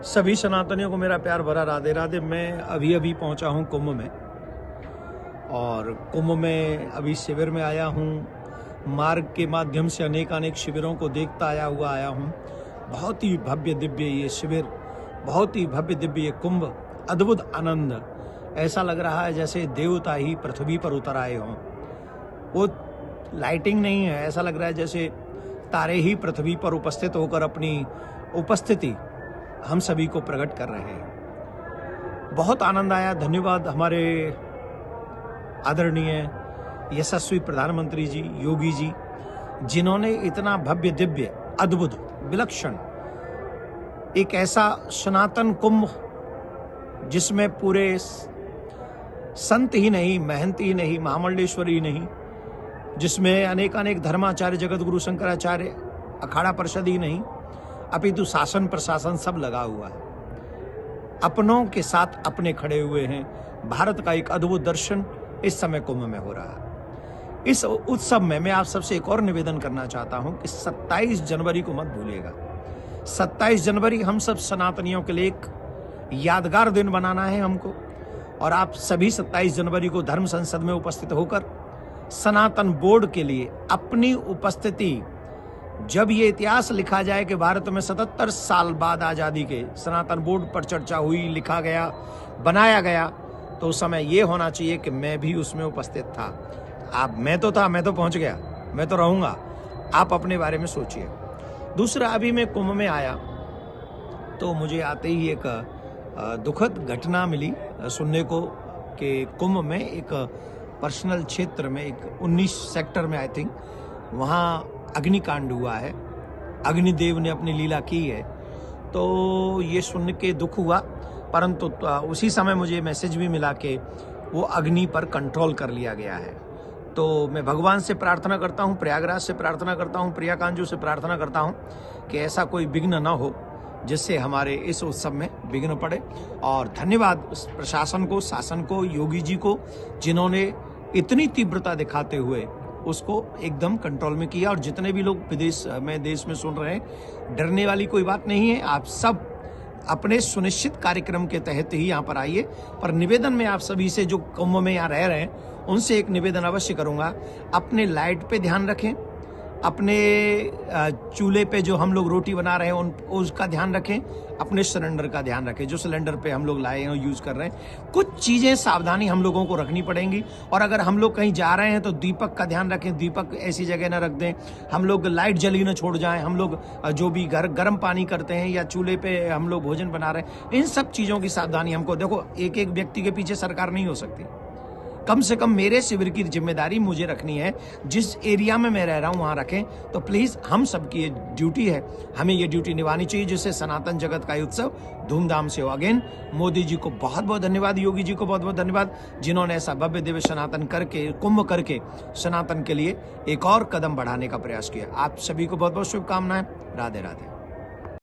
सभी सनातनियों को मेरा प्यार भरा राधे राधे। मैं अभी अभी पहुंचा हूं कुंभ में, और कुंभ में अभी शिविर में आया हूं। मार्ग के माध्यम से अनेक शिविरों को देखता आया हूं। बहुत ही भव्य दिव्य ये शिविर, बहुत ही भव्य दिव्य ये कुंभ, अद्भुत आनंद। ऐसा लग रहा है जैसे देवता ही पृथ्वी पर उतर आए हों। वो लाइटिंग नहीं है, ऐसा लग रहा है जैसे तारे ही पृथ्वी पर उपस्थित होकर अपनी उपस्थिति हम सभी को प्रकट कर रहे हैं। बहुत आनंद आया। धन्यवाद हमारे आदरणीय यशस्वी प्रधानमंत्री जी, योगी जी, जिन्होंने इतना भव्य दिव्य अद्भुत विलक्षण एक ऐसा सनातन कुंभ, जिसमें पूरे संत ही नहीं, महंत ही नहीं, महामंडलेश्वर ही नहीं, जिसमें अनेक धर्माचार्य, जगत गुरु शंकराचार्य, अखाड़ा परिषद ही नहीं, अपितु शासन प्रशासन सब लगा हुआ है। अपनों के साथ अपने खड़े हुए हैं। भारत का एक अद्भुत दर्शन इस समय कुंभ में हो रहा है। इस उत्सव में मैं आप सबसे एक और निवेदन करना चाहता हूं कि 27 जनवरी को मत भूलिएगा। 27 जनवरी हम सब सनातनियों के लिए एक यादगार दिन बनाना है हमको, और आप सभी 27 जनवरी को धर्म संसद में उपस्थित होकर सनातन बोर्ड के लिए अपनी उपस्थिति, जब ये इतिहास लिखा जाए कि भारत में 77 साल बाद आज़ादी के सनातन बोर्ड पर चर्चा हुई, लिखा गया, बनाया गया, तो उस समय ये होना चाहिए कि मैं भी उसमें उपस्थित था। मैं तो पहुंच गया, मैं तो रहूंगा। आप अपने बारे में सोचिए। दूसरा, अभी मैं कुंभ में आया तो मुझे आते ही एक दुखद घटना मिली सुनने को कि कुंभ में एक पर्सनल क्षेत्र में, एक 19 सेक्टर में आई थिंक, वहाँ अग्निकांड हुआ है। अग्निदेव ने अपनी लीला की है। तो ये सुन के दुख हुआ, परंतु उसी समय मुझे मैसेज भी मिला कि वो अग्नि पर कंट्रोल कर लिया गया है। तो मैं भगवान से प्रार्थना करता हूँ, प्रयागराज से प्रार्थना करता हूँ, प्रिया कांजू से प्रार्थना करता हूँ कि ऐसा कोई विघ्न ना हो जिससे हमारे इस उत्सव में विघ्न पड़े। और धन्यवाद प्रशासन को, शासन को, योगी जी को, जिन्होंने इतनी तीव्रता दिखाते हुए उसको एकदम कंट्रोल में किया। और जितने भी लोग विदेश में, देश में सुन रहे हैं, डरने वाली कोई बात नहीं है। आप सब अपने सुनिश्चित कार्यक्रम के तहत ही यहाँ पर आइए। पर निवेदन में आप सभी से, जो कुंभ में यहाँ रह रहे हैं, उनसे एक निवेदन अवश्य करूँगा, अपने लाइट पे ध्यान रखें, अपने चूल्हे पे जो हम लोग रोटी बना रहे हैं उसका ध्यान रखें, अपने सिलेंडर का ध्यान रखें, जो सिलेंडर पे हम लोग लाए हैं और यूज़ कर रहे हैं। कुछ चीज़ें सावधानी हम लोगों को रखनी पड़ेंगी। और अगर हम लोग कहीं जा रहे हैं तो दीपक का ध्यान रखें, दीपक ऐसी जगह ना रख दें, हम लोग लाइट जली ना छोड़ जाएं, हम लोग जो भी गर्म पानी करते हैं या चूल्हे पे हम लोग भोजन बना रहे हैं, इन सब चीज़ों की सावधानी हमको। देखो, एक व्यक्ति के पीछे सरकार नहीं हो सकती। कम से कम मेरे शिविर की जिम्मेदारी मुझे रखनी है। जिस एरिया में मैं रह रहा हूं वहां रखें। तो प्लीज, हम सबकी ये ड्यूटी है, हमें ये ड्यूटी निभानी चाहिए, जिससे सनातन जगत का उत्सव धूमधाम से हो। अगेन मोदी जी को बहुत बहुत धन्यवाद, योगी जी को बहुत बहुत धन्यवाद, जिन्होंने ऐसा भव्य दिव्य सनातन करके, कुंभ करके सनातन के लिए एक और कदम बढ़ाने का प्रयास किया। आप सभी को बहुत बहुत शुभकामनाएं। राधे राधे।